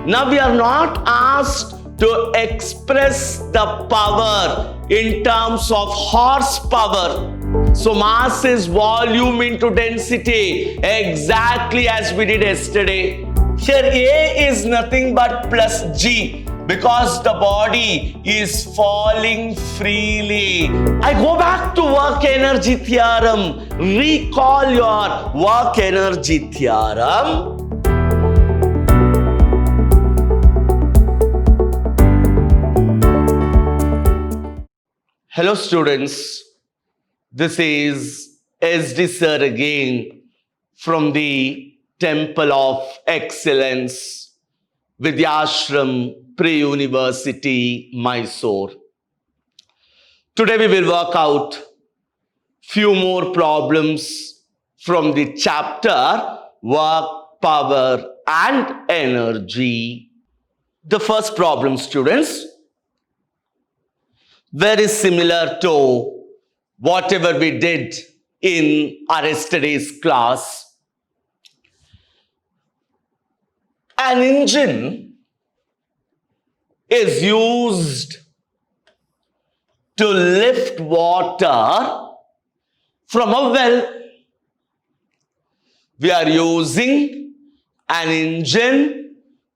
Now we are not asked to express the power in terms of horsepower. So mass is volume into density, exactly as we did yesterday. Here A is nothing but plus G, because the body is falling freely. I go back to work energy theorem. Recall your work energy theorem. Hello students, this is SD Sir again from the Temple of Excellence, Vidhyaashram Pre-University, Mysuru. Today we will work out few more problems from the chapter Work, Power and Energy. The first problem, students, very similar to whatever we did in our yesterday's class. An engine is used to lift water from a well. We are using an engine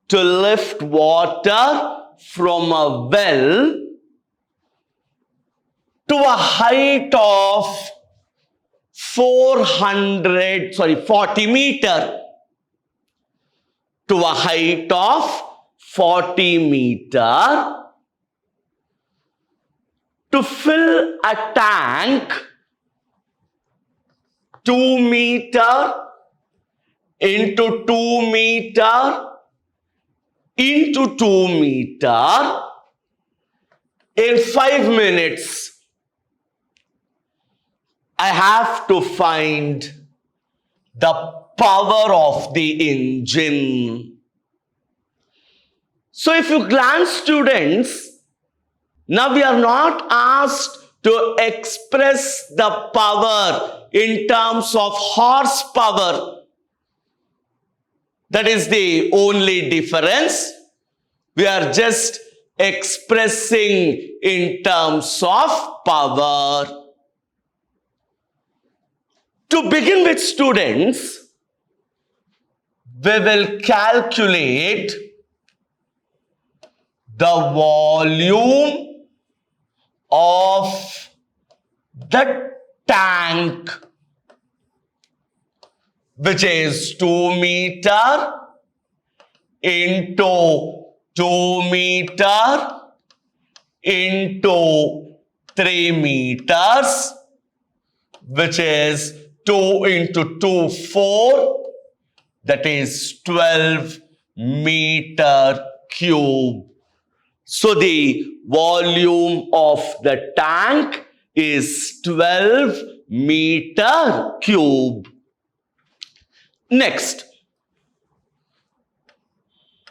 to lift water from a well to a height of 40 meter. To a height of 40 meter. To fill a tank 2 meter into 2 meter into 2 meter in 5 minutes. I have to find the power of the engine. So if you glance, students, now we are not asked to express the power in terms of horsepower. That is the only difference. We are just expressing in terms of power. To begin with, students, we will calculate the volume of the tank, which is 2 meter into 2 meter into 3 meters, which is 2 into 2, 4, that is 12 meter cube. So the volume of the tank is 12 meter cube. Next,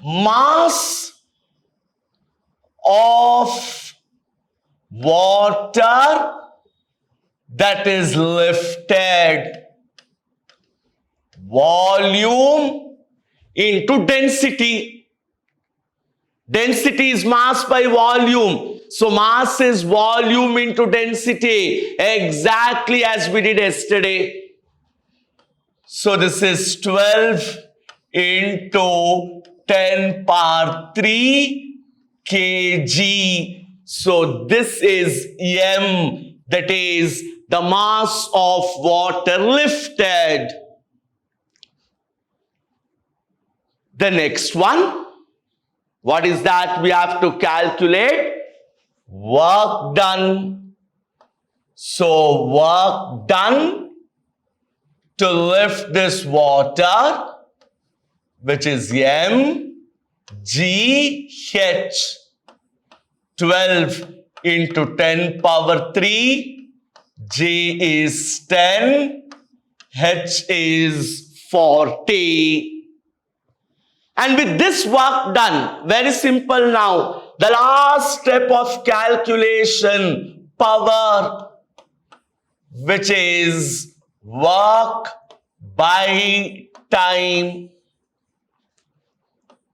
mass of water that is lifted, volume into density. Density is mass by volume. So mass is volume into density, exactly as we did yesterday. So this is 12 into 10 power 3 kg. So this is M, that is the mass of water lifted. The next one, what is that? We have to calculate work done. So work done to lift this water, which is M G H. 12 into 10 power 3, G is 10, H is 40. And with this work done, very simple now, the last step of calculation, power, which is work by time.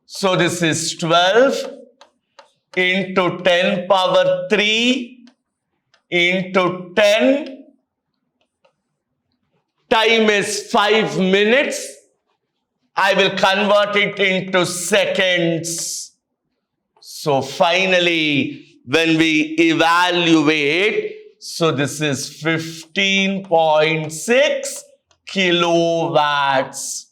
So this is 12 into 10 power 3 into 10. Time is 5 minutes. I will convert it into seconds. So finally, when we evaluate, so this is 15.6 kilowatts.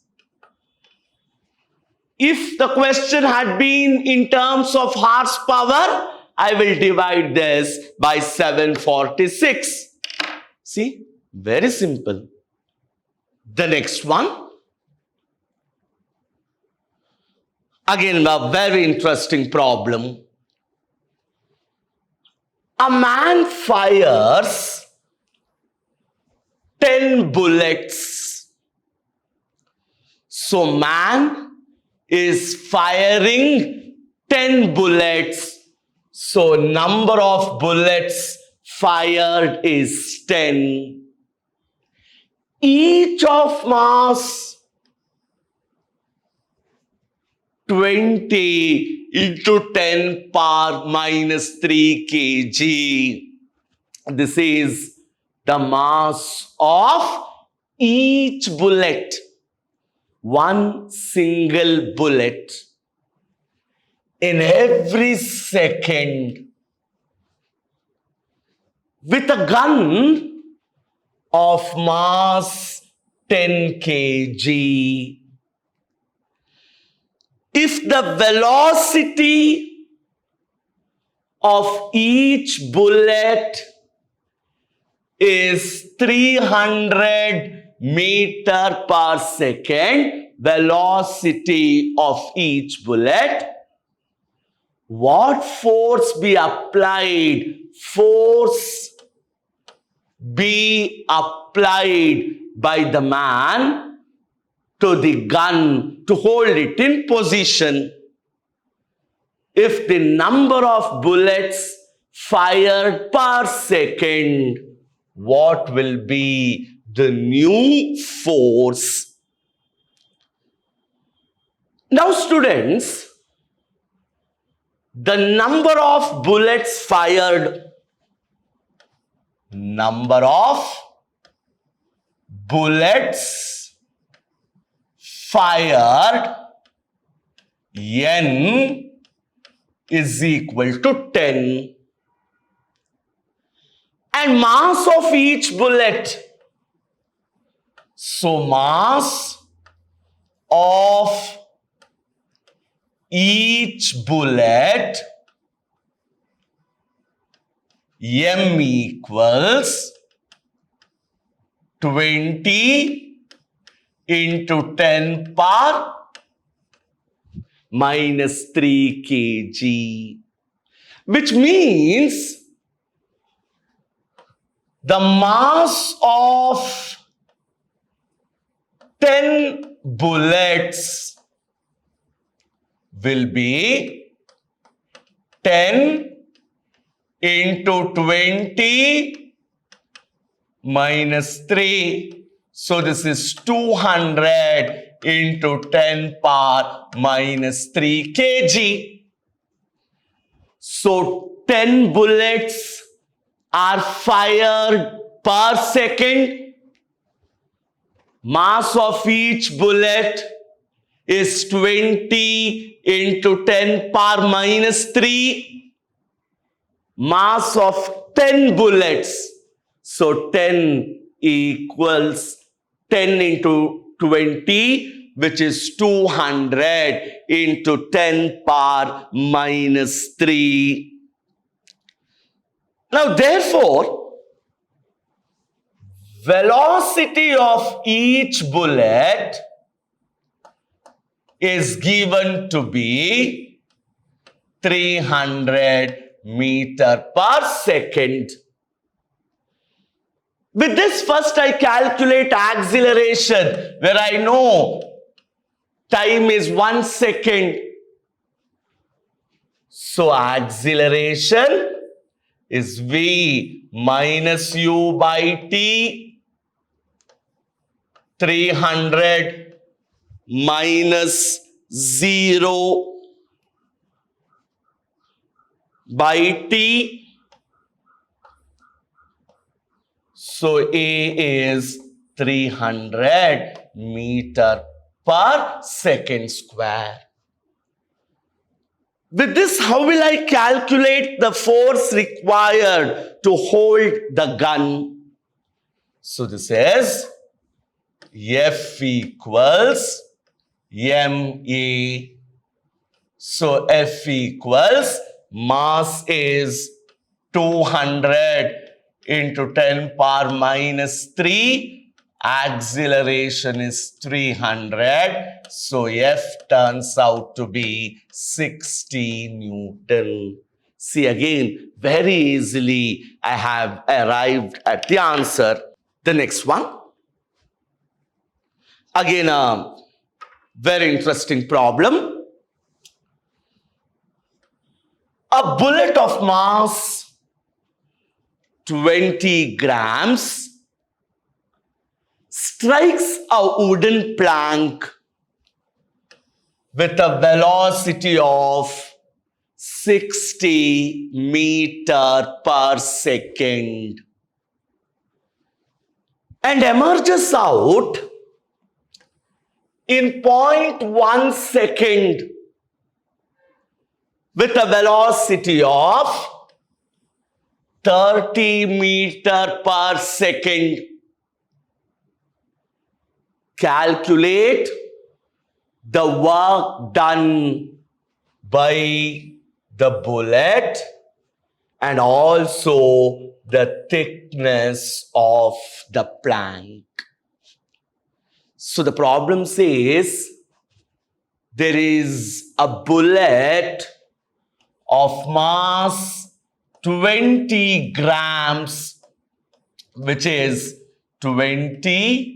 If the question had been in terms of horsepower, I will divide this by 746. See, very simple. The next one. Again, a very interesting problem. A man fires 10 bullets. So man is firing 10 bullets. So number of bullets fired is 10. Each of mass 20 into 10 power minus 3 kg. This is the mass of each bullet. One single bullet. In every second. With a gun of mass 10 kg. If the velocity of each bullet is 300 meter per second, velocity of each bullet, what force be applied? Force be applied by the man to the gun to hold it in position. If the number of bullets fired per second, what will be the new force? Now students, the number of bullets fired, number of bullets fired, N is equal to 10. And mass of each bullet. So mass of each bullet, M equals 20 into 10 power minus 3 kg, which means the mass of 10 bullets will be 10 into 20 minus 3. So this is 200 into 10 power minus 3 kg. So 10 bullets are fired per second. Mass of each bullet is 20 into 10 power minus 3. Mass of 10 bullets. So 10 equals 10 into 20, which is 200 into 10 power minus 3. Now, therefore, velocity of each bullet is given to be 300 meter per second. With this, first I calculate acceleration, where I know time is 1 second. So acceleration is V minus U by T. 300 minus 0 by T. So A is 300 meter per second square. With this, how will I calculate the force required to hold the gun? So this is F equals ma. So F equals mass is 200 into 10 power minus 3. Acceleration is 300. So F turns out to be 60 Newton. See, again, very easily I have arrived at the answer. The next one. Again, a very interesting problem. A bullet of mass 20 grams strikes a wooden plank with a velocity of 60 meter per second and emerges out in 0.1 second with a velocity of 30 meter per second. Calculate the work done by the bullet and also the thickness of the plank. So the problem says there is a bullet of mass 20 grams, which is 20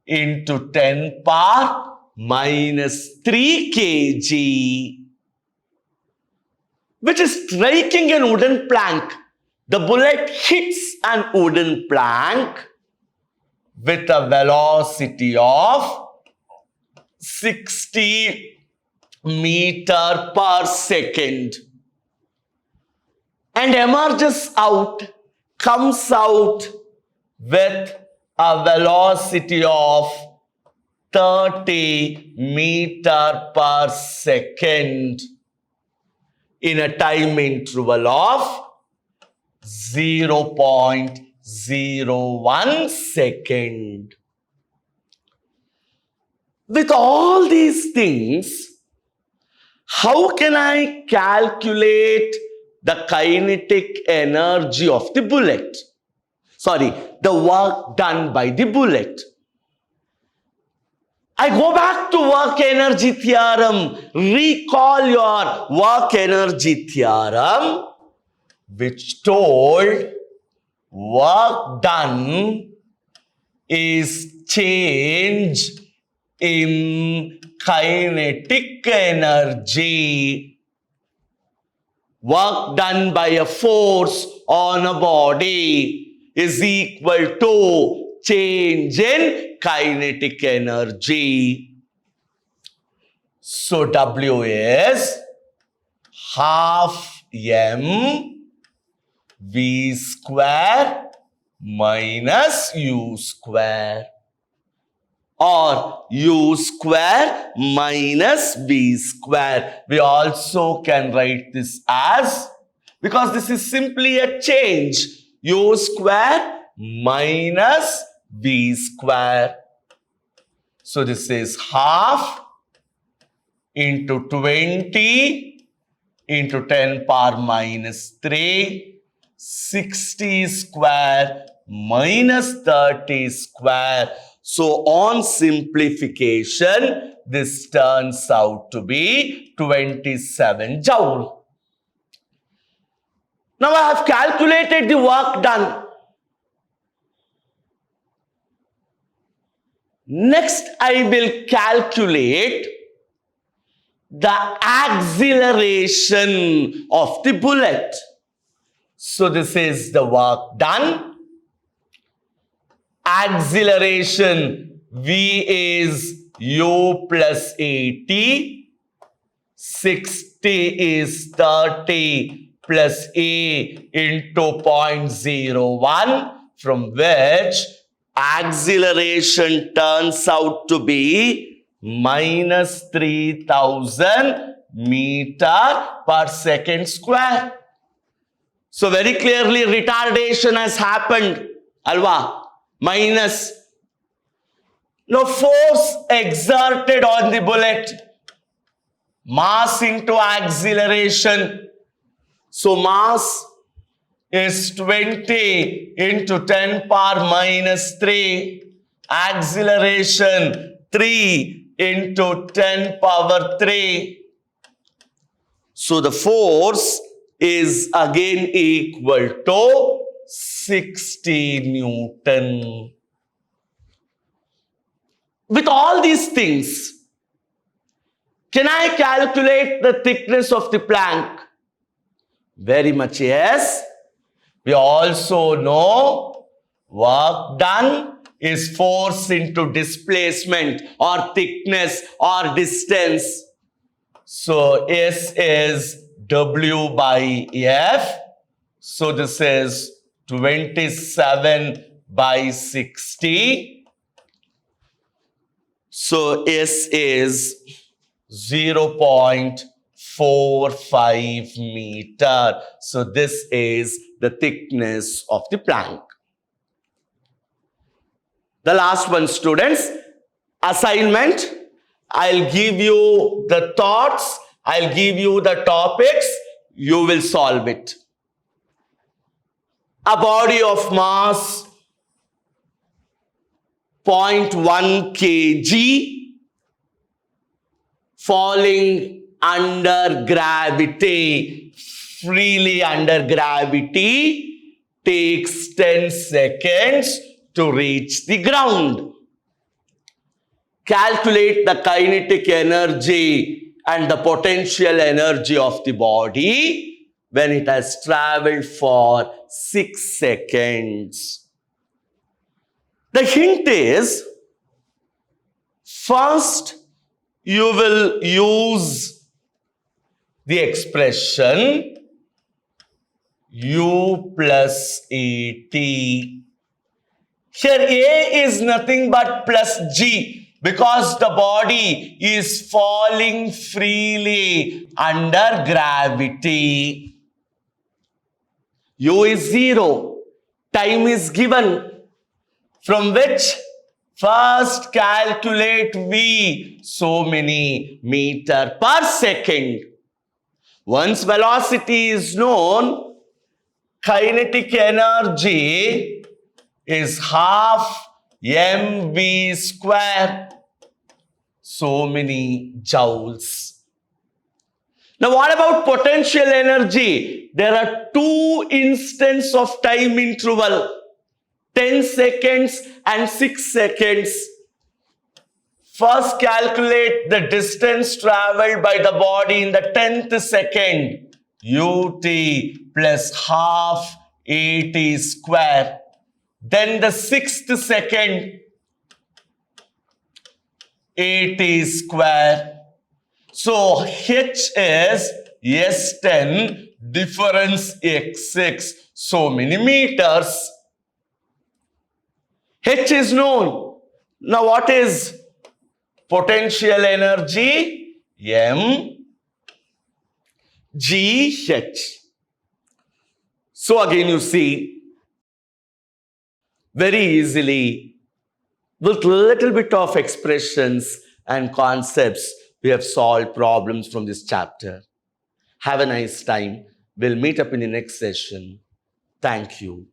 into 10 power minus 3 kg, which is striking a wooden plank. The bullet hits an wooden plank with a velocity of 60 meter per second and emerges out, comes out with a velocity of 30 meter per second in a time interval of 0.01 second. With all these things, how can I calculate the kinetic energy of the bullet? Sorry, the work done by the bullet. I go back to work energy theorem. Recall your work energy theorem, which told work done is change in kinetic energy. Work done by a force on a body is equal to change in kinetic energy. So W is half m v square minus u square, or u square minus v square. We also can write this as, because this is simply a change, u square minus v square. So this is half into 20 into 10 power minus 3, 60 square minus 30 square. So on simplification, this turns out to be 27 joule. Now I have calculated the work done. Next, I will calculate the acceleration of the bullet. So this is the work done. Acceleration V is u plus at 60 is 30 plus A into 0.01, from which acceleration turns out to be minus 3000 meter per second square. So very clearly retardation has happened, alva, minus. Now force exerted on the bullet, mass into acceleration. So mass is 20 into 10 power minus 3. Acceleration 3 into 10 power 3. So the force is again equal to 60 Newton. With all these things, can I calculate the thickness of the plank? Very much yes. We also know work done is force into displacement or thickness or distance. So S is W by F. So this is 27 by 60. So S is 0.45 meter. So this is the thickness of the plank. The last one, students, assignment. I'll give you the thoughts, I'll give you the topics, you will solve it. A body of mass 0.1 kg falling under gravity, freely under gravity, takes 10 seconds to reach the ground. Calculate the kinetic energy and the potential energy of the body when it has traveled for 6 seconds. The hint is, first you will use the expression U plus AT. Here A is nothing but plus G, because the body is falling freely under gravity. U is 0. Time is given, from which first calculate V, so many meter per second. Once velocity is known, kinetic energy is half mv square, so many joules. Now what about potential energy? There are two instants of time interval, 10 seconds and 6 seconds. First calculate the distance traveled by the body in the 10th second, ut plus half at square. Then the 6th second, at square. So H is S10, difference x6, so many meters. H is known. Now what is potential energy? M G H. So again you see, very easily, with little bit of expressions and concepts, we have solved problems from this chapter. Have a nice time. We'll meet up in the next session. Thank you.